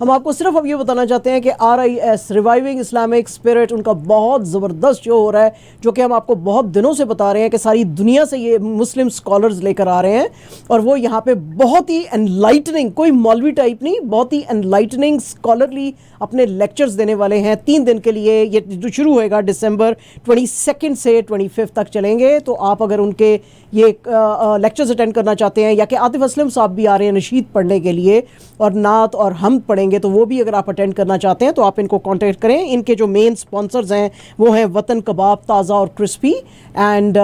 हम आपको सिर्फ अब ये बताना चाहते हैं कि RIS रिवाइविंग इस्लामिक स्पिरिट उनका बहुत ज़बरदस्त शो हो रहा है, जो कि हम आपको बहुत दिनों से बता रहे हैं कि सारी दुनिया से ये मुस्लिम स्कॉलर्स लेकर आ रहे हैं और वो यहाँ पे बहुत ही एनलाइटनिंग, कोई मौलवी टाइप नहीं, बहुत ही एनलाइटनिंग स्कॉलरली अपने लेक्चर्स देने वाले हैं 3 दिन के लिए। ये जो शुरू होएगा दिसंबर 22 से 25 तक चलेंगे। तो आप अगर उनके ये लेक्चर्स अटेंड करना चाहते हैं, या कि आतिफ असलम साहब भी आ रहे हैं नशीद पढ़ने के लिए और नात और हम पढ़ेंगे, तो वो भी अगर आप अटेंड करना चाहते हैं तो आप इनको कांटेक्ट करें। इनके जो मेन स्पॉन्सर्स हैं वो हैं वतन कबाब ताज़ा और क्रिस्पी, एंड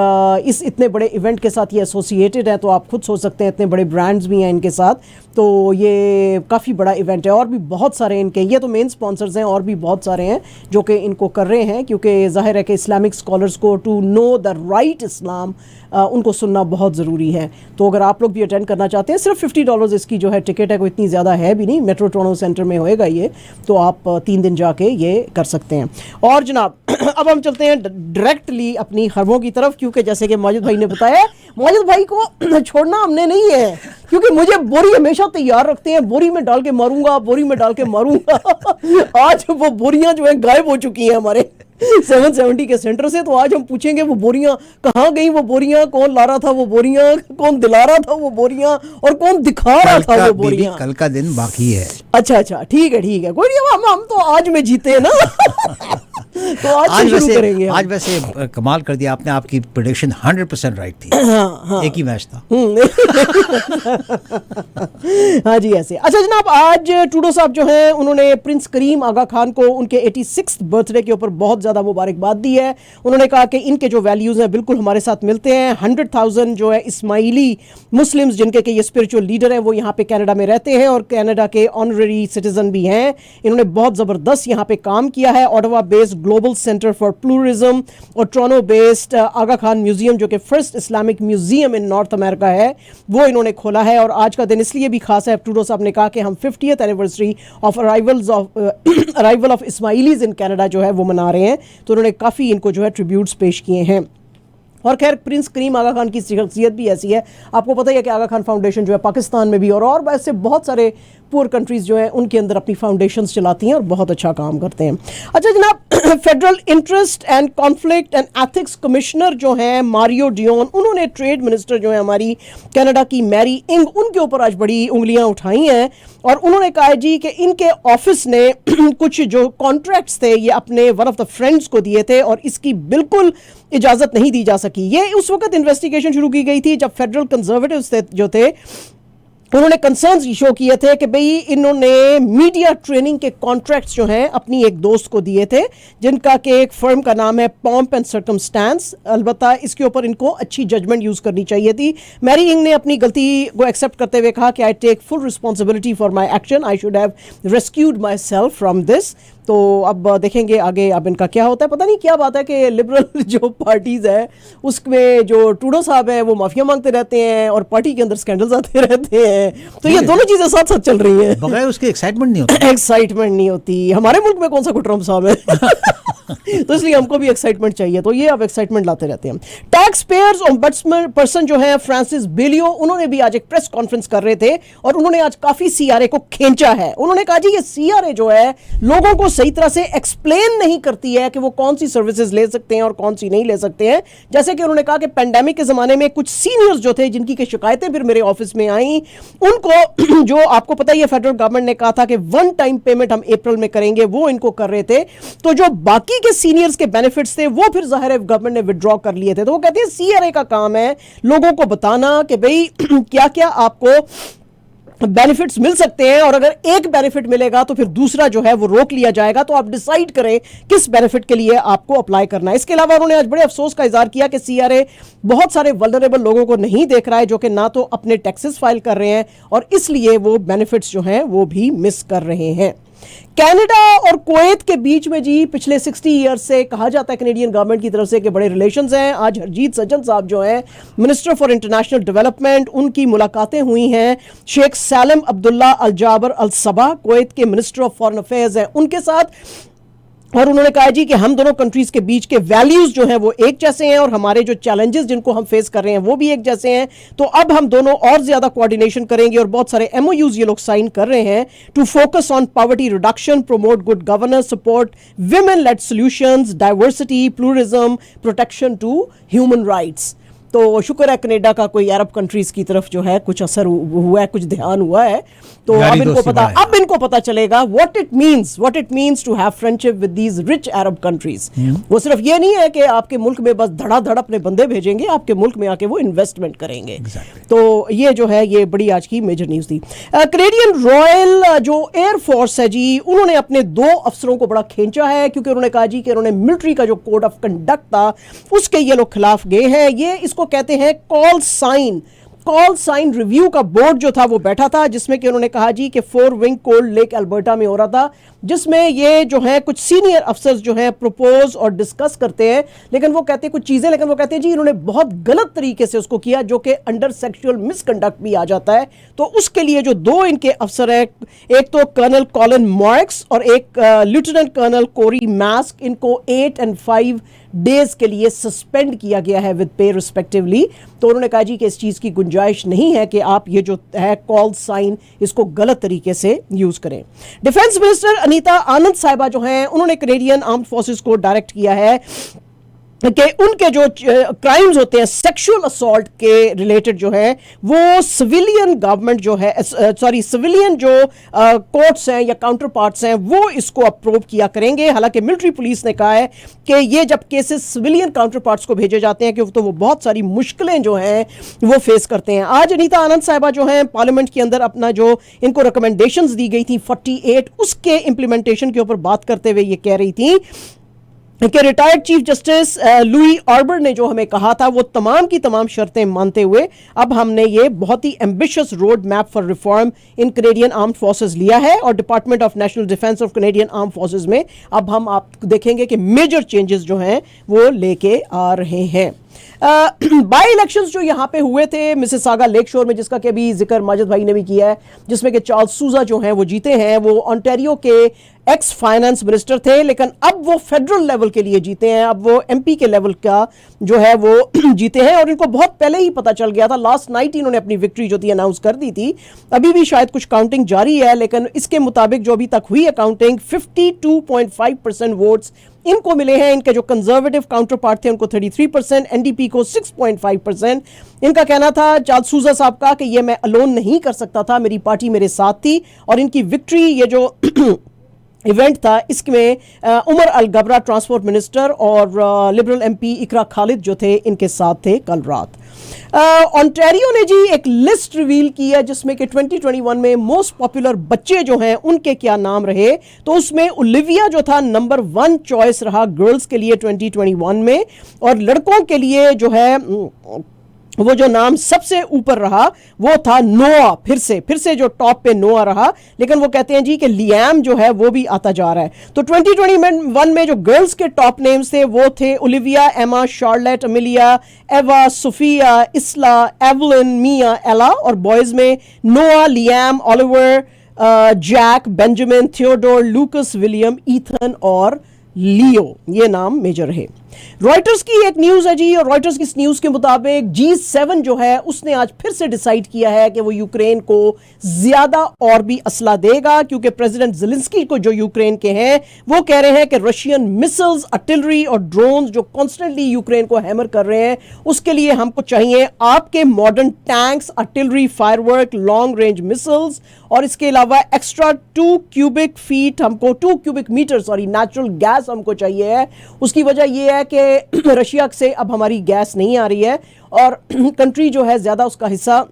इस इतने बड़े इवेंट के साथ ये एसोसिएटेड है, तो आप खुद सोच सकते हैं इतने बड़े ब्रांड्स भी हैं इनके साथ, तो ये काफ़ी बड़ा इवेंट है। और भी बहुत सारे इनके, ये तो मेन स्पॉन्सर्स हैं, और भी बहुत सारे हैं जो कि इनको कर रहे हैं, क्योंकि ज़ाहिर है कि इस्लामिक स्कॉलर्स को टू नो द राइट इस्लाम उनको सुनना बहुत ज़रूरी है। तो अगर आप लोग भी अटेंड करना चाहते हैं, सिर्फ $50 इसकी जो है टिकट है, कोई इतनी ज़्यादा है भी नहीं, मेट्रो टोरंटो सेंटर में होएगा ये, तो आप 3 दिन जाके ये कर सकते हैं। और जनाब अब हम चलते हैं डायरेक्टली अपनी खबरों की तरफ, क्योंकि जैसे कि माजिद भाई ने बताया, माजिद भाई को छोड़ना हमने नहीं है, क्योंकि मुझे बोरी हमेशा तैयार रखते हैं, बोरी में डाल के मारूंगा, बोरी में डाल के मारूंगा। आज वो बोरियां जो है गायब हो चुकी हैं हमारे 770 के सेंटर से, तो आज हम पूछेंगे वो बोरियां कहाँ गई, वो बोरियां कौन ला रहा था, वो बोरियां कौन दिला रहा था, वो बोरियां और कौन दिखा रहा था वो बोरियां। कल का दिन बाकी है। अच्छा, ठीक है, कोई नहीं, हम तो आज में जीते हैं ना। तो आज शुरू करेंगे। आज वैसे कमाल कर दिया आपने, आपकी प्रेडिक्शन 100% राइट थी। हाँ। एक ही मैच था। हाँ जी, ऐसे। अच्छा जनाब, आज ट्रूडो साहब जो हैं उन्होंने प्रिंस करीम आगा खान को उनके 86th बर्थडे के ऊपर बहुत ज़्यादा मुबारकबाद दी है। उन्होंने कहा कि इनके जो वैल्यूज़ हैं बिल्कुल हमारे साथ मिलते हैं। 100,000 जो है इस्माइली मुस्लिम्स जिनके के ये स्पिरिचुअल लीडर हैं वो यहाँ पे कनाडा में रहते हैं और कनाडा के ऑनररी सिटीजन भी हैं। इन्होंने बहुत ज़बरदस्त यहाँ पे काम किया है। Ottawa based global centre for pluralism और Toronto based Aga Khan museum, जो कि first Islamic museum in North America है, वो इन्होंने खोला है। और आज का दिन इसलिए भी खास है, ट्रूडो साहब ने कहा कि हम 50th anniversary of arrival of Ismailis in Canada जो है वो मना रहे हैं। तो उन्होंने काफ़ी इनको जो है ट्रिब्यूट्स पेश किए हैं। और खैर प्रिंस करीम आगा खान की शख्सियत भी ऐसी है, आपको पता ही है कि आगा खान फाउंडेशन जो है पाकिस्तान में भी और ऐसे बहुत सारे पुअर कंट्रीज़ जो हैं उनके अंदर अपनी फाउंडेशंस चलाती हैं और बहुत अच्छा काम करते हैं। अच्छा जनाब, federal interest and conflict and ethics commissioner जो हैं मारियो डियोन, उन्होंने ट्रेड मिनिस्टर जो है हमारी कनाडा की मैरी इंग, उनके ऊपर आज बड़ी उंगलियां उठाई हैं और उन्होंने कहा है जी कि इनके ऑफिस ने कुछ जो कॉन्ट्रैक्ट्स थे ये अपने वन ऑफ द फ्रेंड्स को दिए थे और इसकी बिल्कुल इजाज़त नहीं दी जा सकी। ये उस वक्त इन्वेस्टिगेशन शुरू की गई थी जब फेडरल कंजर्वेटिव्स जो थे उन्होंने कंसर्न्स शो किए थे कि भाई इन्होंने मीडिया ट्रेनिंग के कॉन्ट्रैक्ट्स जो हैं अपनी एक दोस्त को दिए थे, जिनका कि एक फर्म का नाम है पॉम्प एंड सर्कमस्टेंस। अलबत्ता इसके ऊपर इनको अच्छी जजमेंट यूज़ करनी चाहिए थी। मैरी इंग ने अपनी गलती को एक्सेप्ट करते हुए कहा कि I take full responsibility for my action, I should have rescued myself from this. तो अब देखेंगे आगे अब इनका क्या होता है। पता नहीं क्या बात है कि लिबरल जो पार्टीज़ है उसमें जो ट्रूडो साहब है वो माफिया मांगते रहते हैं और पार्टी के अंदर स्कैंडल्स आते रहते हैं, तो ये दोनों चीज़ें साथ साथ चल रही हैं। बगैर उसके एक्साइटमेंट नहीं होती। एक्साइटमेंट नहीं होती। हमारे मुल्क में कौन सा ट्रम्प साहब है तो इसलिए हमको भी एक्साइटमेंट चाहिए, तो ये अब एक्साइटमेंट लाते रहते हैं। टैक्स पेयर्स ओम्बड्समैन पर्सन जो है फ्रांसिस बेलियो, उन्होंने भी आज एक प्रेस कॉन्फ्रेंस कर रहे थे और उन्होंने आज काफ़ी CRA को खींचा है। उन्होंने कहा जी ये CRA जो है लोगों को सही तरह से एक्सप्लेन नहीं करती है कि वो कौन सी सर्विसेज ले सकते हैं और कौन सी नहीं ले सकते हैं। जैसे कि उन्होंने कहा कि पेंडेमिक के ज़माने में कुछ सीनियर्स जो थे जिनकी के शिकायतें फिर मेरे ऑफिस में आई, उनको जो आपको पता ही है फेडरल गवर्नमेंट ने कहा था कि 1 टाइम पेमेंट हम अप्रैल में करेंगे, वो इनको कर रहे थे। तो जो बाकी के सीनियर्स के बेनिफिट्स थे वो फिर जाहिर है गवर्नमेंट ने विड्रॉ कर लिए थे। तो वो कहते हैं CRA का काम है लोगों को बताना कि भाई क्या क्या आपको बेनिफिट्स मिल सकते हैं और अगर एक बेनिफिट मिलेगा तो फिर दूसरा जो है वो रोक लिया जाएगा, तो आप डिसाइड करें किस बेनिफिट के लिए आपको अप्लाई करना है। इसके अलावा उन्होंने आज बड़े अफसोस का इजहार किया कि CRA बहुत सारे वल्नरेबल लोगों को नहीं देख रहा है जो कि ना तो अपने टैक्सेस फाइल कर रहे हैं और इसलिए वो बेनिफिट्स जो हैं वो भी मिस कर रहे हैं। कनाडा और कुवैत के बीच में जी पिछले 60 ईयर्स से कहा जाता है कनेडियन गवर्नमेंट की तरफ से कि बड़े रिलेशंस हैं। आज हरजीत सज्जन साहब जो हैं मिनिस्टर फॉर इंटरनेशनल डेवलपमेंट, उनकी मुलाकातें हुई हैं शेख सालिम अब्दुल्ला अल जाबर अल सबा, कुवैत के मिनिस्टर ऑफ फॉरेन अफेयर्स हैं, उनके साथ। और उन्होंने कहा जी कि हम दोनों कंट्रीज के बीच के वैल्यूज जो हैं वो एक जैसे हैं और हमारे जो चैलेंजेस जिनको हम फेस कर रहे हैं वो भी एक जैसे हैं। तो अब हम दोनों और ज्यादा कोऑर्डिनेशन करेंगे और बहुत सारे एमओयूज ये लोग साइन कर रहे हैं to focus on poverty reduction, promote good governance, support women led solutions, diversity, pluralism, protection to human rights. तो शुक्र है कनाडा का कोई अरब कंट्रीज की तरफ जो है कुछ असर हुआ है, कुछ ध्यान हुआ है। तो अब इनको पता चलेगा what it means to have friendship with these rich Arab countries. वो सिर्फ ये नहीं है कि आपके मुल्क में बस धड़ाधड़ अपने बंदे भेजेंगे, आपके मुल्क में आके वो इन्वेस्टमेंट करेंगे। तो ये जो है ये बड़ी आज की मेजर न्यूज थी। कनेडियन रॉयल जो एयरफोर्स है जी, उन्होंने अपने 2 अफसरों को बड़ा खींचा है क्योंकि उन्होंने कहा जी कि उन्होंने मिलिट्री का जो कोड ऑफ कंडक्ट था उसके ये लोग खिलाफ गए हैं। ये इसको कहते हैं कॉल साइन रिव्यू का बोर्ड जो था वो बैठा था, जिसमें कि उन्होंने कहा जी कि 4 विंग कोल्ड लेक अल्बर्टा में हो रहा था, जिसमें ये जो है कुछ सीनियर अफसर्स जो हैं प्रपोज और डिस्कस करते हैं, लेकिन वो कहते हैं कुछ चीजें, लेकिन वो कहते हैं जी इन्होंने बहुत गलत तरीके से उसको किया जो कि अंडर सेक्सुअल मिसकंडक्ट भी आ जाता है। तो उसके लिए जो 2 इनके अफसर हैं, एक तो कर्नल कॉलिन मॉर्क्स और एक लेफ्टिनेंट कर्नल कोरी मास्क, इनको 8 और 5 डेज के लिए सस्पेंड किया गया है विद पे रिस्पेक्टिवली। तो उन्होंने कहा जी कि इस चीज की गुंजाइश नहीं है कि आप ये जो है कॉल साइन इसको गलत तरीके से यूज करें। डिफेंस मिनिस्टर अनीता आनंद साहिबा जो हैं उन्होंने कनेडियन आर्म्ड फोर्सेस को डायरेक्ट किया है कि उनके जो क्राइम्स होते हैं सेक्सुअल असॉल्ट के रिलेटेड जो है वो सिविलियन गवर्नमेंट जो है सिविलियन जो कोर्ट्स हैं या काउंटर पार्ट्स हैं वो इसको अप्रूव किया करेंगे। हालांकि मिलिट्री पुलिस ने कहा है कि ये जब केसेस सिविलियन काउंटर पार्ट्स को भेजे जाते हैं कि तो वो बहुत सारी मुश्किलें जो हैं वो फेस करते हैं। आज अनीता आनंद साहिबा जो हैं पार्लियामेंट के अंदर अपना जो इनको रिकमेंडेशंस दी गई थी 48 उसके इंप्लीमेंटेशन के ऊपर बात करते हुए ये कह रही थी कि retired chief justice Louis arbor ने जो हमें कहा था वो तमाम की तमाम शर्तें मानते हुए अब हमने ये बहुत ही ambitious road map for reform in Canadian armed forces लिया है और department of national defence of Canadian armed forces में अब हम आप देखेंगे कि मेजर चेंजेस जो हैं वो लेके आ रहे हैं। बाई इलेक्शंस जो यहाँ पे हुए थे मिसिसागा लेक शोर में, जिसका कि अभी जिक्र माजिद भाई ने भी किया है, जिसमें कि चार्ल्स सूजा जो हैं वो जीते हैं। वो ओंटारियो के एक्स फाइनेंस मिनिस्टर थे, लेकिन अब वो फेडरल लेवल के लिए जीते हैं, अब वो एमपी के लेवल का जो है वो जीते हैं और इनको बहुत पहले ही पता चल गया था। लास्ट नाइट इन्होंने अपनी विक्ट्री जो थी अनाउंस कर दी थी। अभी भी शायद कुछ काउंटिंग जारी है, लेकिन इसके मुताबिक जो अभी तक हुई है काउंटिंग 52.5% वोट्स इनको मिले हैं। इनके जो कंजर्वेटिव काउंटर पार्ट थे उनको 33%, एनडीपी को 6.5%। इनका कहना था चार्ल्स सूजा साहब का कि ये मैं अलोन नहीं कर सकता था, मेरी पार्टी मेरे साथ थी और इनकी विक्ट्री ये जो इवेंट था इसमें उमर अल गबरा ट्रांसपोर्ट मिनिस्टर और लिबरल एमपी इकरा खालिद जो थे इनके साथ थे कल रात। ओंटारियो ने जी एक लिस्ट रिवील की है जिसमें कि 2021 में मोस्ट पॉपुलर बच्चे जो हैं उनके क्या नाम रहे। तो उसमें ओलिविया जो था नंबर 1 चॉइस रहा गर्ल्स के लिए 2021 में, और लड़कों के लिए जो है वो जो नाम सबसे ऊपर रहा वो था नोआ। फिर से जो टॉप पे नोआ रहा, लेकिन वो कहते हैं जी कि लियाम जो है वो भी आता जा रहा है। तो 2021 में जो गर्ल्स के टॉप नेम्स थे वो थे ओलिविया, एमा, शार्लेट, अमिलिया, एवा, सोफिया, इसला, एवलिन, मिया, एला, और बॉयज में Noah, Liam, Oliver, Jack, Benjamin, Theodore, Lucas, William, Ethan और लियो, ये नाम मेजर है। रॉयटर्स की एक न्यूज है जी, और रॉयटर्स की इस न्यूज के मुताबिक G7 जो है उसने आज फिर से डिसाइड किया है कि वो यूक्रेन को ज्यादा और भी असला देगा, क्योंकि प्रेसिडेंट ज़ेलेंस्की को जो यूक्रेन के हैं वो कह रहे हैं कि रशियन मिसाइल्स, आर्टिलरी और ड्रोन्स जो कॉन्स्टेंटली यूक्रेन को हैमर कर रहे हैं उसके लिए हमको चाहिए आपके modern tanks, artillery, firework, long range missiles, और इसके अलावा extra 2 cubic metre natural gas हमको चाहिए है। उसकी वजह यह है कि रशिया से अब हमारी गैस नहीं आ रही है और कंट्री जो है ज्यादा उसका हिस्सा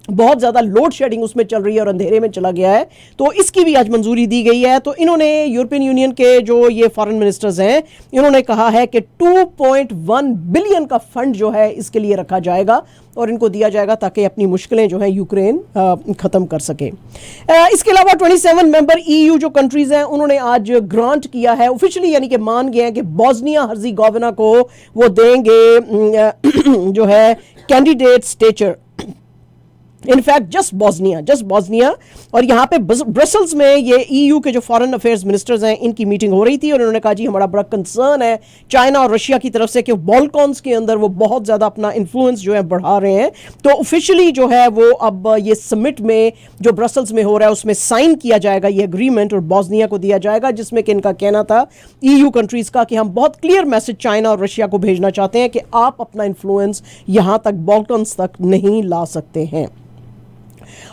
बहुत ज़्यादा लोड शेडिंग उसमें चल रही है और अंधेरे में चला गया है, तो इसकी भी आज मंजूरी दी गई है। तो इन्होंने यूरोपियन यूनियन के जो ये फॉरेन मिनिस्टर्स हैं इन्होंने कहा है कि 2.1 बिलियन का फंड जो है इसके लिए रखा जाएगा और इनको दिया जाएगा ताकि अपनी मुश्किलें जो है यूक्रेन ख़त्म कर सके। इसके अलावा 27 मेंबर EU जो कंट्रीज़ हैं उन्होंने आज ग्रांट किया है ऑफिशियली, यानी कि मान गए हैं कि बोस्निया हर्ज़ेगोविना को वो देंगे जो है candidate stature. In fact just Bosnia. और यहाँ पे ब्रसल्स में ये ईयू के जो फॉरेन अफेयर्स मिनिस्टर्स हैं इनकी मीटिंग हो रही थी और उन्होंने कहा जी हमारा बड़ा कंसर्न है चाइना और रशिया की तरफ से कि बॉल्कॉन्स के अंदर वो बहुत ज़्यादा अपना इन्फ्लुएंस जो है बढ़ा रहे हैं। तो ऑफिशियली जो है वो अब ये समिट में जो ब्रसल्स में हो रहा है उसमें साइन किया जाएगा ये एग्रीमेंट और बॉस्निया को दिया जाएगा, जिसमें कि इनका कहना था ईयू कंट्रीज़ का कि हम बहुत क्लियर मैसेज चाइना और रशिया को भेजना चाहते हैं कि आप अपना इन्फ्लुएंस यहाँ तक बॉल्कॉन्स तक नहीं ला सकते हैं।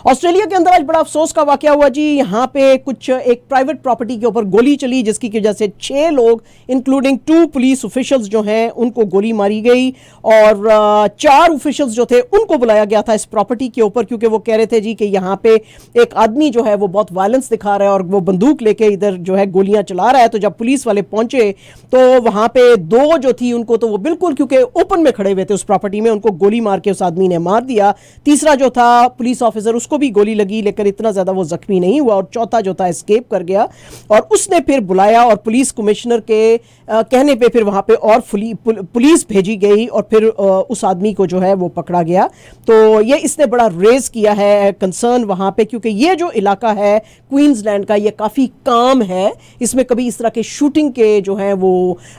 ऑस्ट्रेलिया के अंदर आज बड़ा अफसोस का वाकया हुआ जी। यहाँ पे एक प्राइवेट प्रॉपर्टी के ऊपर गोली चली जिसकी वजह से 6 लोग इंक्लूडिंग 2 पुलिस ऑफिशियल्स जो हैं उनको गोली मारी गई और 4 ऑफिशियल्स जो थे उनको बुलाया गया था इस प्रॉपर्टी के ऊपर क्योंकि वो कह रहे थे जी कि यहाँ पे एक आदमी जो है वो बहुत वायलेंस दिखा रहा है और वो बंदूक लेके इधर जो है गोलियां चला रहा है। तो जब पुलिस वाले पहुंचे तो वहाँ पे 2 जो थी उनको तो वो बिल्कुल क्योंकि ओपन में खड़े हुए थे उस प्रॉपर्टी में, उनको गोली मार के उस आदमी ने मार दिया। तीसरा जो था पुलिस ऑफिसर उसको भी गोली लगी लेकिन इतना ज्यादा वो जख्मी नहीं हुआ और चौथा जो था एस्केप कर गया और उसने फिर बुलाया और पुलिस कमिश्नर के कहने पे फिर वहां पे और पुलिस भेजी गई और फिर उस आदमी को जो है वो पकड़ा गया। तो ये इसने बड़ा रेज किया है कंसर्न वहां पे क्योंकि ये जो इलाका है क्वींसलैंड का ये काफी काम है, इसमें कभी इस तरह के शूटिंग के जो है वो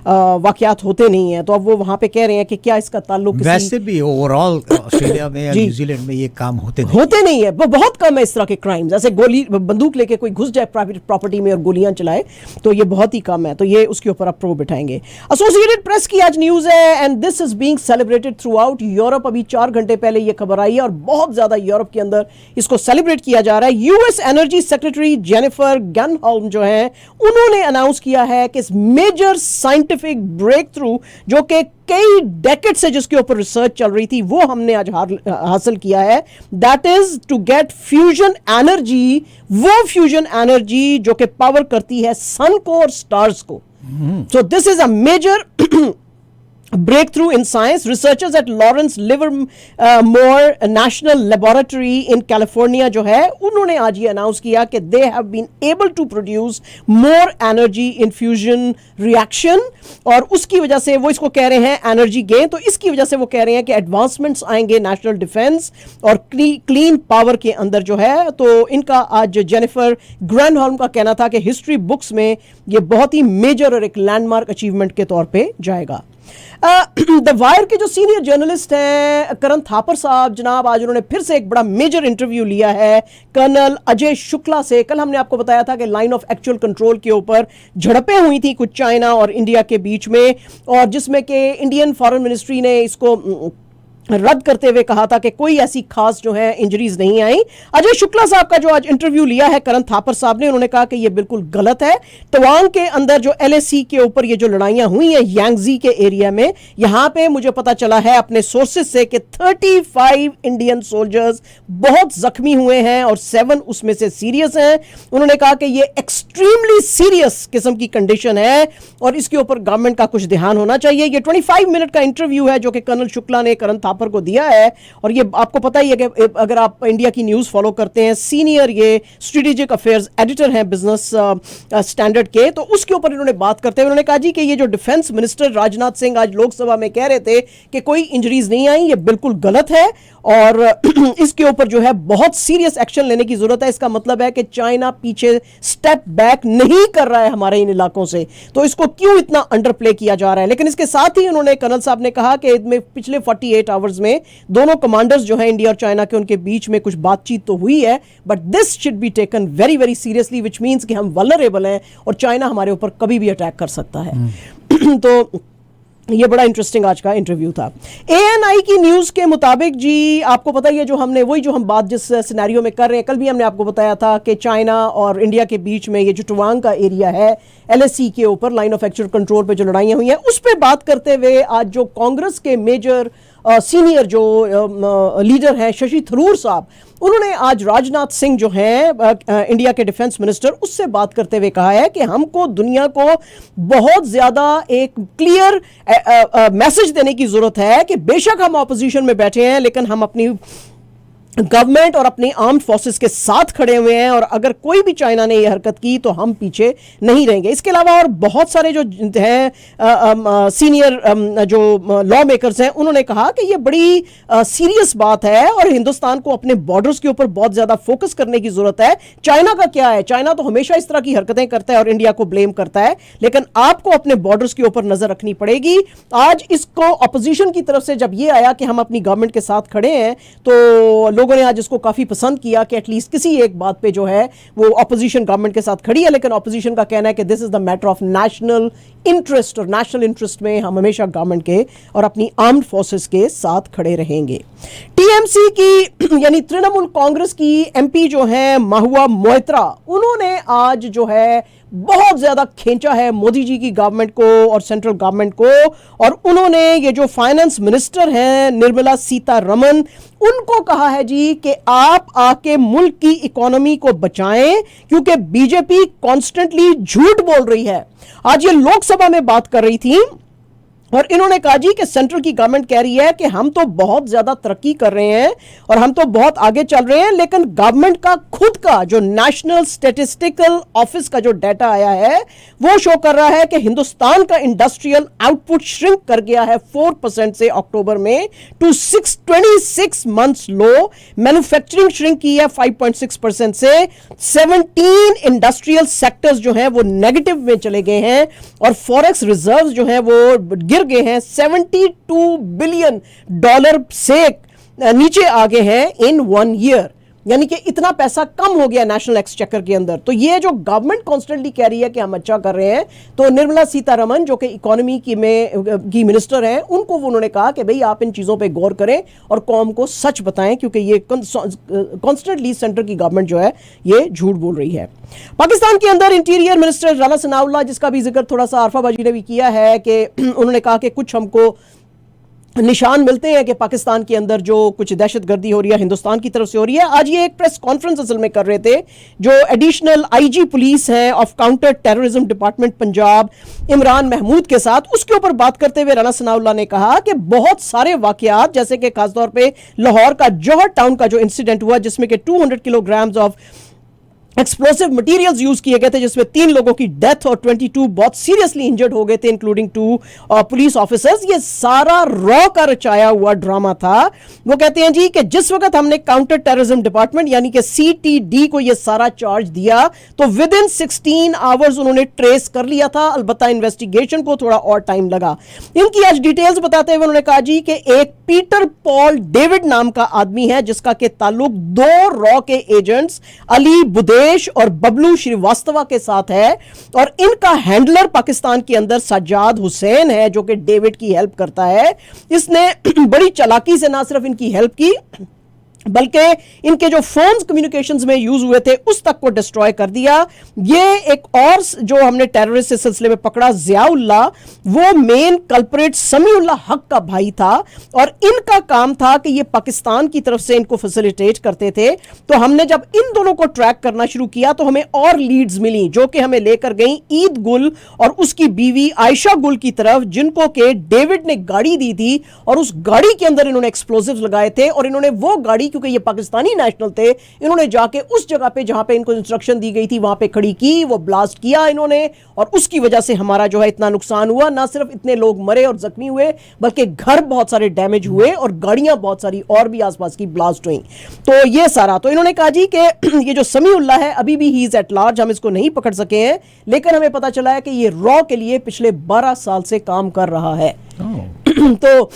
वाकयात होते नहीं है। तो अब वो वहां पे कह रहे हैं कि क्या इसका ताल्लुक वैसे भी ओवरऑल ऑस्ट्रेलिया में या न्यूजीलैंड में ये काम होते नहीं है, बहुत कम है इस तरह के क्राइम्स, ऐसे गोली बंदूक लेके कोई घुस जाए प्राइवेट प्रॉपर्टी में और गोलियां चलाए तो ये बहुत ही कम है। तो ये उसके ऊपर आप प्रो बिठाएंगे। एसोसिएटेड प्रेस की आज न्यूज है and this is being celebrated through out Europe. अभी 4 घंटे पहले ये खबर आई है और बहुत ज्यादा यूरोप के अंदर इसको सेलिब्रेट किया जा रहा है। यूएस एनर्जी सेक्रेटरी जेनिफर गनहोल्म जो है उन्होंने अनाउंस किया है कि इस मेजर साइंटिफिक ब्रेक थ्रू जो कि कई डेकेड से जिसके ऊपर रिसर्च चल रही थी वो हमने आज हासिल किया है, that is to get fusion energy, वो फ्यूजन एनर्जी जो कि पावर करती है सन को और स्टार्स को। So this is a major breakthrough in science. Researchers at Lawrence Livermore National Laboratory in California जो है उन्होंने आज ये अनाउंस किया कि they have been able to produce more energy in fusion reaction और उसकी वजह से वो इसको कह रहे हैं एनर्जी गेन। तो इसकी वजह से वो कह रहे हैं कि एडवांसमेंट्स आएंगे नेशनल डिफेंस और क्लीन पावर के अंदर जो है। तो इनका आज जेनिफर ग्रैनहोल्म का कहना था कि हिस्ट्री बुक्स में ये बहुत ही मेजर और एक लैंडमार्क अचीवमेंट के तौर पे जाएगा। द वायर के जो सीनियर जर्नलिस्ट हैं करण थापर साहब जनाब आज उन्होंने फिर से एक बड़ा मेजर इंटरव्यू लिया है कर्नल अजय शुक्ला से। कल हमने आपको बताया था कि लाइन ऑफ एक्चुअल कंट्रोल के ऊपर झड़पें हुई थी कुछ चाइना और इंडिया के बीच में और जिसमें कि इंडियन फॉरेन मिनिस्ट्री ने इसको रद्द करते हुए कहा था कि कोई ऐसी खास जो है इंजरीज नहीं आई। अजय शुक्ला साहब का जो आज इंटरव्यू लिया है करण थापर साहब ने, उन्होंने कहा कि ये बिल्कुल गलत है। तवांग के अंदर जो LAC के ऊपर ये जो लड़ाइयां हुई हैं यांगजी के एरिया में, यहां पे मुझे पता चला है अपने सोर्सेज से कि 35 इंडियन सोल्जर्स बहुत जख्मी हुए हैं और 7 उसमें से सीरियस हैं। उन्होंने कहा कि ये एक्सट्रीमली सीरियस किस्म की कंडीशन है और इसके ऊपर गवर्नमेंट का कुछ ध्यान होना चाहिए। ये 25 मिनट का इंटरव्यू है जो कि कर्नल शुक्ला ने करण थापर को दिया है और ये आपको पता ही है कि अगर आप इंडिया की न्यूज़ फॉलो करते हैं, सीनियर ये स्ट्रेटेजिक अफेयर्स एडिटर हैं बिजनेस स्टैंडर्ड के, तो उसके ऊपर इन्होंने बात करते हुए उन्होंने कहा जी कि ये जो डिफेंस मिनिस्टर राजनाथ सिंह आज लोकसभा में कह रहे थे कि कोई इंजरीज नहीं आई, ये बिल्कुल गलत है और इसके ऊपर जो है बहुत सीरियस एक्शन लेने की जरूरत है। इसका मतलब है कि चाइना पीछे स्टेप बैक नहीं कर रहा है हमारे इन इलाकों से, तो इसको क्यों इतना अंडर प्ले किया जा रहा है। लेकिन इसके साथ ही उन्होंने कर्नल साहब ने कहा कि इसमें पिछले 48 आवर्स में दोनों कमांडर्स जो हैं इंडिया और चाइना के उनके बीच में कुछ बातचीत तो हुई है, but this should be taken very very seriously, which means कि हम वल्नरेबल हैं और चाइना हमारे ऊपर कभी भी अटैक कर सकता है। तो ये बड़ा इंटरेस्टिंग आज का इंटरव्यू था। ANI की न्यूज़ के मुताबिक जी आपको पता ही है जो हम बात जिस सिनेरियो में कर रहे हैं, कल भी हमने आपको बताया था कि चाइना और इंडिया के बीच में ये जो टवांग का एरिया है LAC के ऊपर लाइन ऑफ एक्चुअल कंट्रोल पे जो लड़ाइयाँ हुई हैं उस पर बात करते हुए आज जो कांग्रेस के मेजर सीनियर जो लीडर हैं शशि थरूर साहब, उन्होंने आज राजनाथ सिंह जो हैं इंडिया के डिफेंस मिनिस्टर, उससे बात करते हुए कहा है कि हमको दुनिया को बहुत ज़्यादा एक क्लियर मैसेज देने की ज़रूरत है कि बेशक हम ऑपोजिशन में बैठे हैं लेकिन हम अपनी गवर्नमेंट और अपनी आर्म्ड फोर्सेस के साथ खड़े हुए हैं और अगर कोई भी चाइना ने यह हरकत की तो हम पीछे नहीं रहेंगे। इसके अलावा और बहुत सारे जो हैं सीनियर जो लॉ मेकर्स हैं उन्होंने कहा कि यह बड़ी सीरियस बात है और हिंदुस्तान को अपने बॉर्डर्स के ऊपर बहुत ज्यादा फोकस करने की जरूरत है। चाइना का क्या है, चाइना तो हमेशा इस तरह की हरकतें करता है और इंडिया को ब्लेम करता है, लेकिन आपको अपने बॉर्डर्स के ऊपर नजर रखनी पड़ेगी। आज इसको अपोजिशन की तरफ से जब यह आया कि हम अपनी गवर्नमेंट के साथ खड़े हैं तो लोगों ने आज इसको काफी पसंद किया कि एटलीस्ट किसी एक बात पे जो है वो अपोजिशन गवर्नमेंट के साथ खड़ी है। लेकिन अपोजिशन का कहना है कि this is the matter of national interest और नेशनल इंटरेस्ट में हम हमेशा गवर्नमेंट के और अपनी आर्म्ड फोर्सेस के साथ खड़े रहेंगे। टीएमसी की यानी तृणमूल कांग्रेस की एमपी जो है महुआ मोइत्रा, उन्होंने आज जो है बहुत ज्यादा खींचा है मोदी जी की गवर्नमेंट को और सेंट्रल गवर्नमेंट को, और उन्होंने ये जो फाइनेंस मिनिस्टर हैं निर्मला सीतारमण, उनको कहा है जी कि आप आके मुल्क की इकोनॉमी को बचाएं क्योंकि बीजेपी कॉन्स्टेंटली झूठ बोल रही है। आज ये लोकसभा में बात कर रही थी और इन्होंने कहा जी कि सेंट्रल की गवर्नमेंट कह रही है कि हम तो बहुत ज्यादा तरक्की कर रहे हैं और हम तो बहुत आगे चल रहे हैं, लेकिन गवर्नमेंट का खुद का जो नेशनल स्टैटिस्टिकल ऑफिस का जो डाटा आया है वो शो कर रहा है कि हिंदुस्तान का इंडस्ट्रियल आउटपुट श्रिंक कर गया है 4% से अक्टूबर में to 26 months low. Manufacturing shrink की है 5.6% से। 17 इंडस्ट्रियल सेक्टर्स जो है वो नेगेटिव में चले गए हैं और फॉरेक्स रिजर्व जो है वो गिर गए हैं, $72 बिलियन से नीचे आ गए हैं इन 1 ईयर। यानी कि इतना पैसा कम हो गया नेशनल एक्सचेकर के अंदर। तो ये जो गवर्नमेंट कॉन्स्टेंटली कह रही है कि हम अच्छा कर रहे हैं, तो निर्मला सीतारमण जो कि इकोनॉमी की मिनिस्टर हैं, उनको उन्होंने कहा कि भाई आप इन चीजों पे गौर करें और कौम को सच बताएं क्योंकि ये कॉन्स्टेंटली सेंटर की गवर्नमेंट जो है ये झूठ बोल रही है। पाकिस्तान के अंदर इंटीरियर मिनिस्टर राना सनाउल्लाह, जिसका भी जिक्र थोड़ा सा आरफा बाजी ने भी किया है कि उन्होंने कहा कि कुछ हमको निशान मिलते हैं कि पाकिस्तान के अंदर जो कुछ दहशतगर्दी हो रही है हिंदुस्तान की तरफ से हो रही है। आज ये एक प्रेस कॉन्फ्रेंस असल में कर रहे थे जो एडिशनल आईजी पुलिस हैं of counter terrorism department Punjab Imran Mahmood के साथ, उसके ऊपर बात करते हुए राना सनाउल्लाह ने कहा कि बहुत सारे वाकयात जैसे कि खासतौर पे लाहौर का जौहर टाउन का जो इंसिडेंट हुआ जिसमें कि 200 kilograms of explosive materials use किए गए थे जिसमें 3 लोगों की डेथ और 22 बहुत सीरियसली इंजर्ड हो गए थे इंक्लूडिंग 2 पुलिस ऑफिसर्स। ये सारा रॉ का रचाया हुआ ड्रामा था। वो कहते हैं जी कि जिस वक्त हमने काउंटर टेररिज्म डिपार्टमेंट यानी कि सीटीडी को ये सारा चार्ज दिया तो विद इन 16 आवर्स उन्होंने ट्रेस कर लिया था, अलबत्ता इन्वेस्टिगेशन को थोड़ा और टाइम लगा। इनकी आज डिटेल्स बताते हुए उन्होंने कहा जी कि एक पीटर पॉल डेविड नाम का आदमी है जिसका के ताल्लुक 2 रॉ के एजेंट्स अली बुदे और बबलू श्रीवास्तवा के साथ है और इनका हैंडलर पाकिस्तान के अंदर सज्जाद हुसैन है जो कि डेविड की हेल्प करता है। इसने बड़ी चालाकी से ना सिर्फ इनकी हेल्प की बल्कि इनके जो फोन्स कम्युनिकेशंस में यूज हुए थे उस तक को डिस्ट्रॉय कर दिया। ये एक और जो हमने टेररिस्ट के सिलसिले में पकड़ा जियाउल्लाह, वो मेन कल्प्रिट समीउल्लाह हक का भाई था और इनका काम था कि ये पाकिस्तान की तरफ से इनको फैसिलिटेट करते थे। तो हमने जब इन दोनों को ट्रैक करना शुरू किया तो हमें और लीड्स मिली जो कि हमें लेकर गई ईद गुल और उसकी बीवी आयशा गुल की तरफ, जिनको के डेविड ने गाड़ी दी थी और उस गाड़ी के अंदर इन्होंने एक्सप्लोजिव्स लगाए थे और इन्होंने वो गाड़ी, क्योंकि ये पाकिस्तानी नेशनल थे, इन्होंने जाके उस जगह पे जहां पे इनको इंस्ट्रक्शन दी गई थी वहां पे खड़ी की, वो ब्लास्ट किया इन्होंने और उसकी वजह से हमारा जो है इतना नुकसान हुआ। ना सिर्फ इतने लोग मरे और जख्मी हुए बल्कि घर बहुत सारे डैमेज हुए और गाड़ियां बहुत सारी और भी आसपास की ब्लास्ट हुई। तो ये सारा, तो इन्होंने कहा जी कि ये जो समीउल्लाह है अभी भी ही इज एट लार्ज, हम इसको नहीं पकड़ सके हैं, लेकिन हमें पता चला है कि ये रॉ के लिए पिछले 12 साल से काम कर रहा है। तो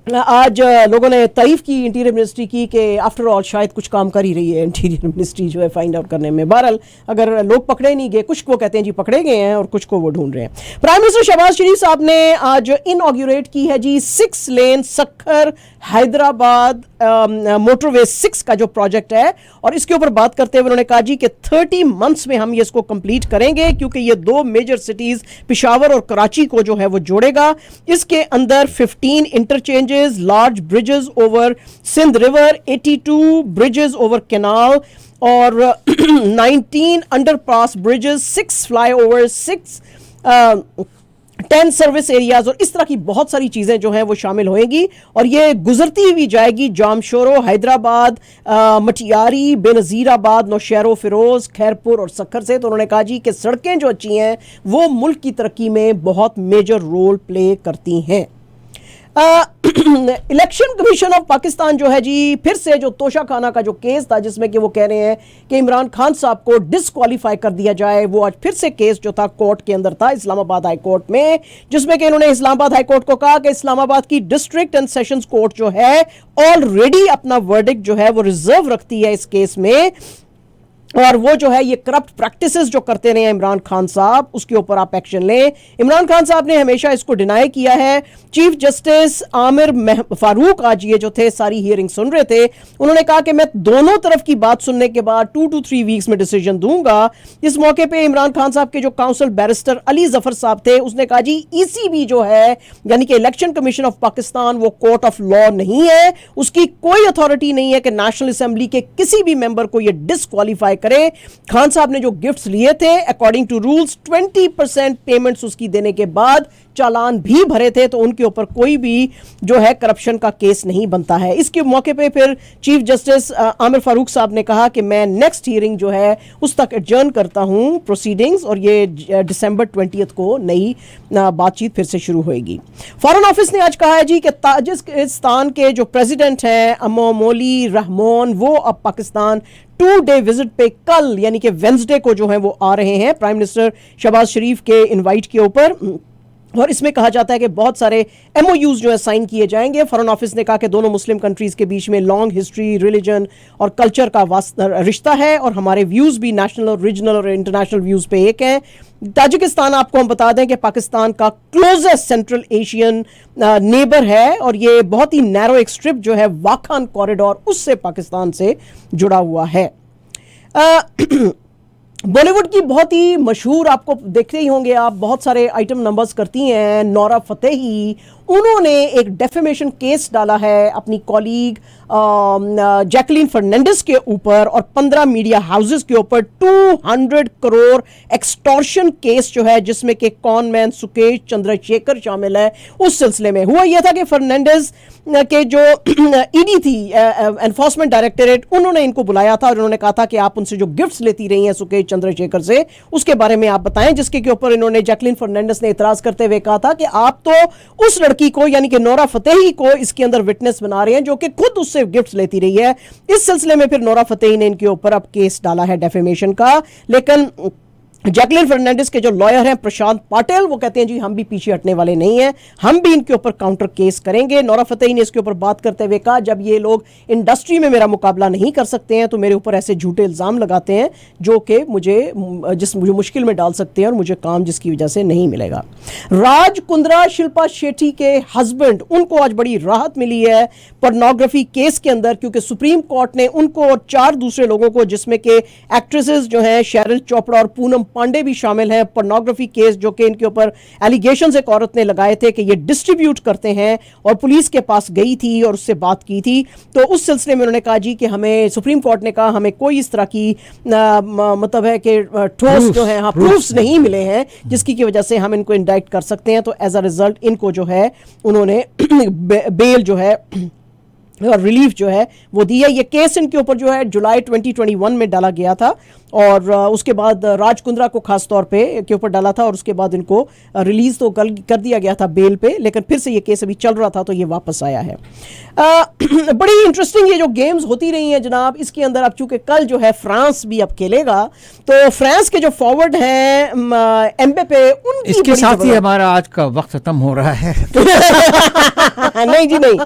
आज लोगों ने तारीफ की इंटीरियर मिनिस्ट्री की कि आफ्टर ऑल शायद कुछ काम कर ही रही है इंटीरियर मिनिस्ट्री जो है फाइंड आउट करने में। बहरहाल अगर लोग पकड़े नहीं गए, कुछ को कहते हैं जी पकड़े गए हैं और कुछ को वो ढूंढ रहे हैं। प्राइम मिनिस्टर शहबाज शरीफ साहब ने आज इनऑग्यूरेट की है जी 6 लेन सक्खर हैदराबाद मोटरवे 6 का जो प्रोजेक्ट है और इसके ऊपर बात करते हुए उन्होंने कहा जी कि 30 मंथ्स में हम ये इसको कंप्लीट करेंगे क्योंकि ये 2 मेजर सिटीज पेशावर और कराची को जो है वो जोड़ेगा। इसके अंदर 15 interchanges, large bridges over Sindh river, 82 bridges over canal और 19 underpass bridges, 6 flyover, 6 10 service areas और इस तरह की बहुत सारी चीजें जो हैं वो शामिल होंगी और ये गुजरती हुई जाएगी जामशोरो, हैदराबाद, मटियारी, बेनजीराबाद, नौशहरो, फिरोज, खैरपुर और सक्खर से। तो उन्होंने कहा जी कि सड़कें जो अच्छी हैं वो मुल्क की तरक्की में बहुत मेजर रोल प्ले करती हैं। इलेक्शन कमीशन ऑफ पाकिस्तान जो है जी फिर से जो तोशा खाना का जो केस था जिसमें कि वो कह रहे हैं कि इमरान खान साहब को डिस्क्वालीफाई कर दिया जाए, वो आज फिर से केस जो था कोर्ट के अंदर था इस्लामाबाद हाई कोर्ट में, जिसमें कि इन्होंने इस्लामाबाद हाई कोर्ट को कहा कि इस्लामाबाद की डिस्ट्रिक्ट एंड सेशंस कोर्ट जो है ऑलरेडी अपना वर्डिक्ट जो है वो रिजर्व रखती है इस केस में और वो जो है ये करप्ट प्रैक्टिसेस जो करते रहे हैं इमरान खान साहब उसके ऊपर आप एक्शन लें। इमरान खान साहब ने हमेशा इसको डिनाई किया है। चीफ जस्टिस आमिर फारूक आज ये जो थे सारी हियरिंग सुन रहे थे, उन्होंने कहा कि मैं दोनों तरफ की बात सुनने के बाद 2 to 3 वीक्स में डिसीजन दूंगा। इस मौके पे इमरान खान साहब के जो काउंसिल बैरिस्टर अली जफर साहब थे उसने कहा जी ईसीबी जो है यानी कि इलेक्शन कमीशन ऑफ पाकिस्तान वो कोर्ट ऑफ लॉ नहीं है, उसकी कोई अथॉरिटी नहीं है कि नेशनल असेंबली के किसी भी मेंबर को ये डिस्क्वालीफाई करे। खान साहब ने जो गिफ्ट्स लिए थे अकॉर्डिंग टू रूल्स 20% पेमेंट्स उसकी देने के बाद चालान भी भरे थे, तो उनके ऊपर कोई भी जो है करप्शन का केस नहीं बनता है। इसके मौके पे फिर चीफ जस्टिस आमिर फारूक साहब ने कहा कि मैं नेक्स्ट हियरिंग जो है उस तक एडजर्न करता हूं प्रोसीडिंग्स और ये दिसंबर 20 को नई बातचीत फिर से शुरू होगी। फॉरेन ऑफिस ने आज कहा है जी कि ताजिकिस्तान के जो प्रेसिडेंट हैं अमोमोली रहमान वो अब पाकिस्तान 2-day विजिट पे कल यानी कि वेंसडे को जो है वो आ रहे हैं प्राइम मिनिस्टर शहबाज शरीफ के इनवाइट के ऊपर और इसमें कहा जाता है कि बहुत सारे एमओयूज जो है साइन किए जाएंगे। फॉरेन ऑफिस ने कहा कि दोनों मुस्लिम कंट्रीज के बीच में लॉन्ग हिस्ट्री, रिलीजन और कल्चर का रिश्ता है और हमारे व्यूज भी नेशनल और रीजनल और इंटरनेशनल व्यूज पे एक हैं। ताजिकिस्तान आपको हम बता दें कि पाकिस्तान का क्लोजेस्ट सेंट्रल एशियन नेबर है और ये बहुत ही नैरो एक स्ट्रिप जो है वाखान कॉरिडोर उससे पाकिस्तान से जुड़ा हुआ है। बॉलीवुड की बहुत ही मशहूर आपको देखते ही होंगे आप बहुत सारे आइटम नंबर्स करती हैं नोरा फतेही, उन्होंने एक डेफेमेशन केस डाला है अपनी कॉलीग जैकलीन फर्नांडिस के ऊपर और 15 मीडिया हाउसेस के ऊपर 200 करोड़ एक्सटॉर्शन केस जो है जिसमें कि कॉनमैन सुकेश चंद्रशेखर शामिल है। उस सिलसिले में हुआ यह था कि फर्नांडिस के जो ईडी थी एनफोर्समेंट डायरेक्टरेट उन्होंने इनको बुलाया था और उन्होंने कहा था कि आप उनसे जो गिफ्ट्स लेती रही हैं सुकेश चंद्रशेखर से उसके बारे में आप बताएं, जिसके के ऊपर इन्होंने जैकलीन फर्नांडिस ने इतराज करते हुए कहा था कि आप तो उस लड़की को यानी कि नोरा फतेही को इसके अंदर विटनेस बना रहे हैं जो कि खुद उससे गिफ्ट्स लेती रही है। इस सिलसिले में फिर नोरा फतेही ने इनके ऊपर अब केस डाला है डेफेमेशन का, लेकिन जैकलीन फर्नांडिस के जो लॉयर हैं प्रशांत पाटिल वो कहते हैं जी हम भी पीछे हटने वाले नहीं हैं, हम भी इनके ऊपर काउंटर केस करेंगे। नोरा फतेही ने इसके ऊपर बात करते हुए कहा जब ये लोग इंडस्ट्री में मेरा मुकाबला नहीं कर सकते हैं तो मेरे ऊपर ऐसे झूठे इल्जाम लगाते हैं जो कि मुझे मुश्किल में डाल सकते हैं और मुझे काम जिसकी वजह से नहीं मिलेगा। राज कुंद्रा शिल्पा शेट्टी के हस्बैंड उनको आज बड़ी राहत मिली है पोर्नोग्राफी केस के अंदर, क्योंकि सुप्रीम कोर्ट ने उनको और 4 दूसरे लोगों को जिसमें के एक्ट्रेसेस जो हैं शैरल चोपड़ा और पूनम पांडे भी शामिल हैं, पोर्नोग्राफी केस जो कि इनके ऊपर एलिगेशंस एक औरत ने लगाए थे कि ये डिस्ट्रीब्यूट करते हैं और पुलिस के पास गई थी और उससे बात की थी। तो उस सिलसिले में उन्होंने कहा जी कि हमें सुप्रीम कोर्ट ने कहा हमें कोई इस तरह की मतलब है कि ठोस जो है प्रूफ्स नहीं मिले हैं जिसकी की वजह से हम इनको इंडाइट कर सकते हैं। तो एज अ रिजल्ट इनको जो है उन्होंने बेल जो है और रिलीफ जो है वो दी है। ये केस इनके ऊपर जो है जुलाई 2021 में डाला गया था और उसके बाद राज कुंद्रा को खास तौर पे के ऊपर डाला था और उसके बाद इनको रिलीज तो कर दिया गया था बेल पे, लेकिन फिर से ये केस अभी चल रहा था तो ये वापस आया है। बड़ी इंटरेस्टिंग ये जो गेम्स होती रही हैं जनाब, इसके अंदर अब चूंकि कल जो है फ्रांस भी अब खेलेगा तो फ्रांस के जो फॉरवर्ड हैं एम्बेपे उनकी इसके साथ ही हमारा आज का वक्त खत्म हो रहा है। नहीं जी नहीं,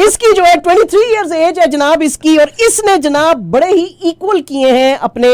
इसकी जो है 23 इयर्स एज है जनाब इसकी और इसने जनाब बड़े ही इक्वल किए हैं अपने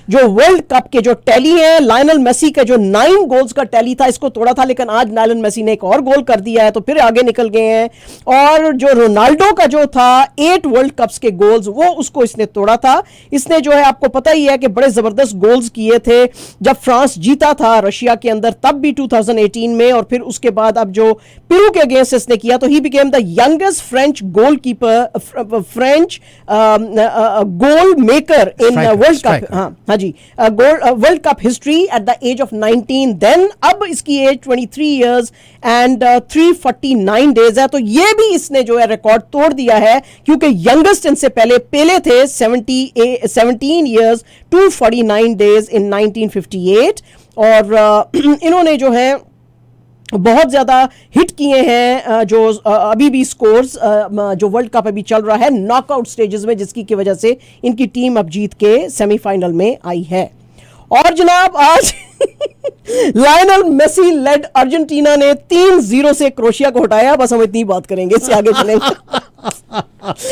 जो वर्ल्ड कप के जो टैली है। लायनल मेसी का जो 9 गोल्स का टैली था इसको तोड़ा था, लेकिन आज लायनल मेसी ने एक और गोल कर दिया है तो फिर आगे निकल गए हैं। और जो रोनाल्डो का जो था 8 वर्ल्ड कप्स के गोल्स वो उसको इसने तोड़ा था। इसने जो है आपको पता ही है कि बड़े जबरदस्त गोल्स किए थे जब फ्रांस जीता था रशिया के अंदर, तब भी 2018 में, और फिर उसके बाद अब जो पेरू के अगेंस्ट इसने किया तो ही became the the youngest French goalkeeper, French goal maker in world cup, हाँ जी, world cup history at the age of 19 then. अब इसकी एज 23 ईयर्स एंड 349 डेज है, तो ये भी इसने जो है रिकॉर्ड तोड़ दिया है, क्योंकि यंगेस्ट इनसे पहले पेले थे 17 ईयर्स 249 डेज इन 1958, और इन्होंने जो है बहुत ज़्यादा हिट किए हैं जो अभी भी स्कोर्स जो वर्ल्ड कप अभी चल रहा है नॉकआउट स्टेजेस में, जिसकी की वजह से इनकी टीम अब जीत के सेमीफाइनल में आई है। और जनाब आज लायनल मेसी लेड अर्जेंटीना ने 3-0 से क्रोएशिया को हटाया। बस हम इतनी बात करेंगे, इससे आगे चलेंगे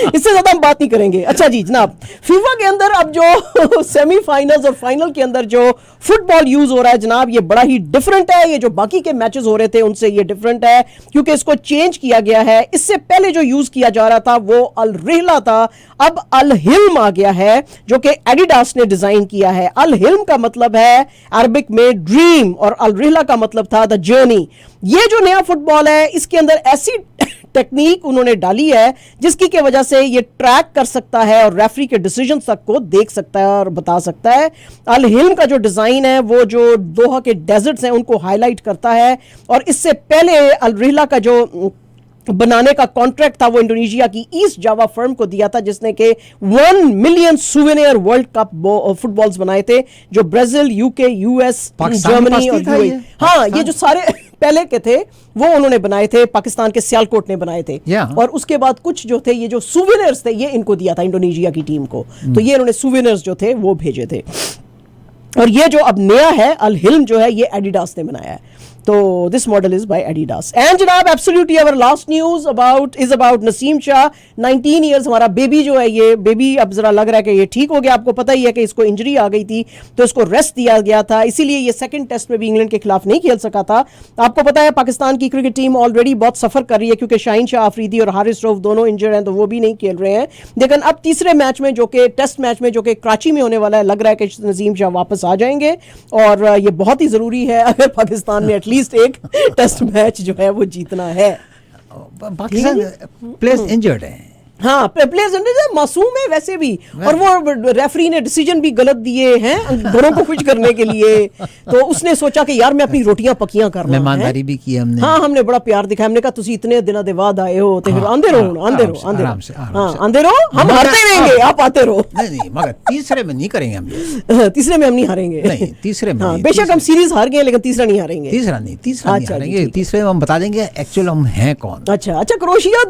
इससे ज्यादा हम बात नहीं करेंगे। अच्छा जी जनाब, फीफा के अंदर अब जो सेमीफाइनल्स और फाइनल के अंदर जो फुटबॉल यूज हो रहा है जनाब, ये बड़ा ही डिफरेंट है। ये जो बाकी के मैचेस हो रहे थे उनसे ये डिफरेंट है, क्योंकि इसको चेंज किया गया है। इससे पहले जो यूज किया जा रहा था वो अल रिहला था, अब अल हिल्म आ गया है, जो कि एडिडास ने डिजाइन किया है। अल हिल्म का मतलब है अरबिक में ड्रीम, और अल रिहला का मतलब था द जर्नी। ये जो नया फुटबॉल है इसके अंदर ऐसी टेक्निक उन्होंने डाली है जिसकी के वजह से ये ट्रैक कर सकता है और रेफरी के डिसीजन तक को देख सकता है और बता सकता है। अल हिल्म का जो डिजाइन है वो जो दोहा के डेजर्ट्स हैं उनको हाईलाइट करता है, और इससे पहले अल रिहला का जो बनाने का कॉन्ट्रैक्ट था वो इंडोनेशिया की ईस्ट जावा फर्म को दिया था, जिसने के 1 million souvenir world cup footballs बनाए थे, जो ब्राजील, यूके, यूएस, जर्मनी और यूएई, हाँ ये जो सारे पहले के थे वो उन्होंने बनाए थे, पाकिस्तान के सियालकोट ने बनाए थे। और उसके बाद कुछ जो थे ये जो सुवेनियर्स थे ये इनको दिया था इंडोनेशिया की टीम को, तो ये इन्होंने सुवेनियर्स जो थे वो भेजे थे। और ये जो अब नया है अल हिल्म जो है ये एडिडास ने बनाया है, तो this model is by Adidas. And जनाब absolutely our last news is about Naseem Shah, 19 years हमारा बेबी जो है, ये बेबी अब जरा लग रहा है कि ये ठीक हो गया। आपको पता ही है कि इसको इंजरी आ गई थी तो इसको रेस्ट दिया गया था, इसीलिए ये सेकंड टेस्ट में भी इंग्लैंड के खिलाफ नहीं खेल सका था। आपको पता है पाकिस्तान की क्रिकेट टीम ऑलरेडी बहुत सफर कर रही है, क्योंकि शाहीन शाह अफरीदी और हारिस रऊफ दोनों इंजर्ड हैं, तो वो भी नहीं खेल रहे हैं। लेकिन अब तीसरे मैच में जो कि टेस्ट मैच में जो कि कराची में होने वाला है, लग रहा है कि नसीम शाह वापस आ जाएंगे, और ये बहुत ही जरूरी है अगर पाकिस्तान ने एटलीस्ट एक टेस्ट मैच जो है वो जीतना है। पाकिस्तान प्लेयर्स इंजर्ड हैं, हाँ प्लेयर्स मासूम है वैसे भी, और वो रेफरी ने डिसीजन भी गलत दिए हैं घरों को खुश करने के लिए, तो उसने सोचा कि यार मैं अपनी रोटियां पकियां कर रहा हूं, मेहमानदारी भी की हमने। हाँ हमने बड़ा प्यार दिखाया, हमने कहा तुसी इतने दिनों के बाद आए हो तो फिर आंदे रहो आंदे रहो, हम हारते रहेंगे आप आते रहो। नहीं मगर तीसरे में नहीं करेंगे हम, तीसरे में हम नहीं हारेंगे, नहीं तीसरे में बेशक हम सीरीज हार गए लेकिन तीसरा नहीं हारेंगे, तीसरा नहीं हारेंगे, तीसरे में हम बता देंगे एक्चुअल हम हैं कौन। अच्छा क्रोएशिया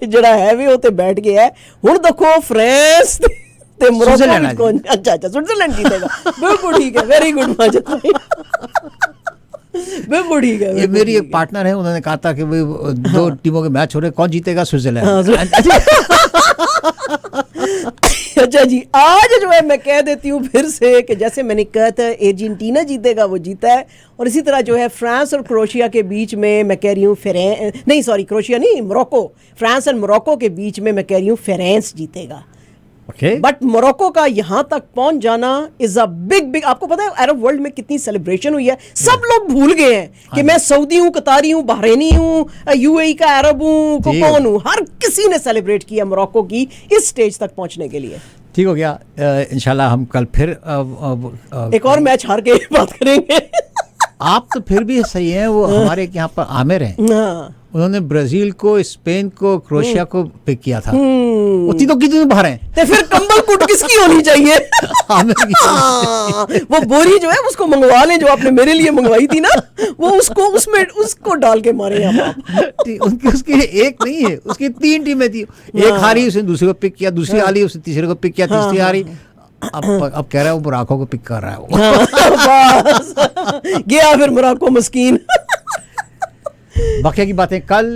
ਜਿਹੜਾ ਹੈ ਵੀ ਉਹ ਤੇ ਬੈਠ ਗਿਆ ਹੈ। ਹੁਣ ਦੇਖੋ फ्रांस ਤੇ मोरक्को कौन, अच्छा स्विट्जरलैंड जीतेगा, बिल्कुल ठीक है, वेरी गुड माजिद भाई, बिल्कुल ठीक है। ये मेरी एक पार्टनर है, उन्होंने कहा था कि वो 2 टीमों के मैच हो रहे, कौन जीतेगा? स्विट्जरलैंड। अच्छा जी, आज जो है मैं कह देती हूँ फिर से कि जैसे मैंने कहा था अर्जेंटीना जीतेगा, वो जीता है, और इसी तरह जो है फ्रांस और क्रोएशिया के बीच में मैं कह रही हूँ क्रोएशिया नहीं, मोरक्को, फ्रांस एंड मोरक्को के बीच में मैं कह रही हूँ फ्रांस जीतेगा। बट मोरक्को का यहां तक पहुंच जाना इज अ बिग, आपको पता है अरब वर्ल्ड में कितनी सेलिब्रेशन हुई है, सब लोग भूल गए हैं कि मैं सऊदी हूं, कतारी हूं, बहरेनी हूं, यूएई का अरब हूं, कौन हूं, हर किसी ने सेलिब्रेट किया मोरक्को की इस स्टेज तक पहुंचने के लिए। ठीक हो गया, इंशाल्लाह हम कल फिर एक और मैच हार के बात करेंगे। आप तो फिर भी सही है, वो हमारे यहाँ पर आमिर हैं, उन्होंने ब्राजील को, स्पेन को, क्रोएशिया को पिक किया था, उतनी तो कितने बाहर हैं, तो फिर कंबल कुट किसकी होनी चाहिए? वो बोरी जो है उसको मंगवा लें जो आपने मेरे लिए मंगवाई थी ना, वो उसको डाल के मारे आप। उसकी एक नहीं है, उसकी 3 टीमें थी, एक हारी उसने दूसरे को पिक किया, दूसरी हारी उसने तीसरे को पिक किया, तीसरी हारी, अब कह रहा है वो मोरक्को को पिक कर रहा है वो। बस गया फिर मोरक्को मस्कीन। बाकी की बातें कल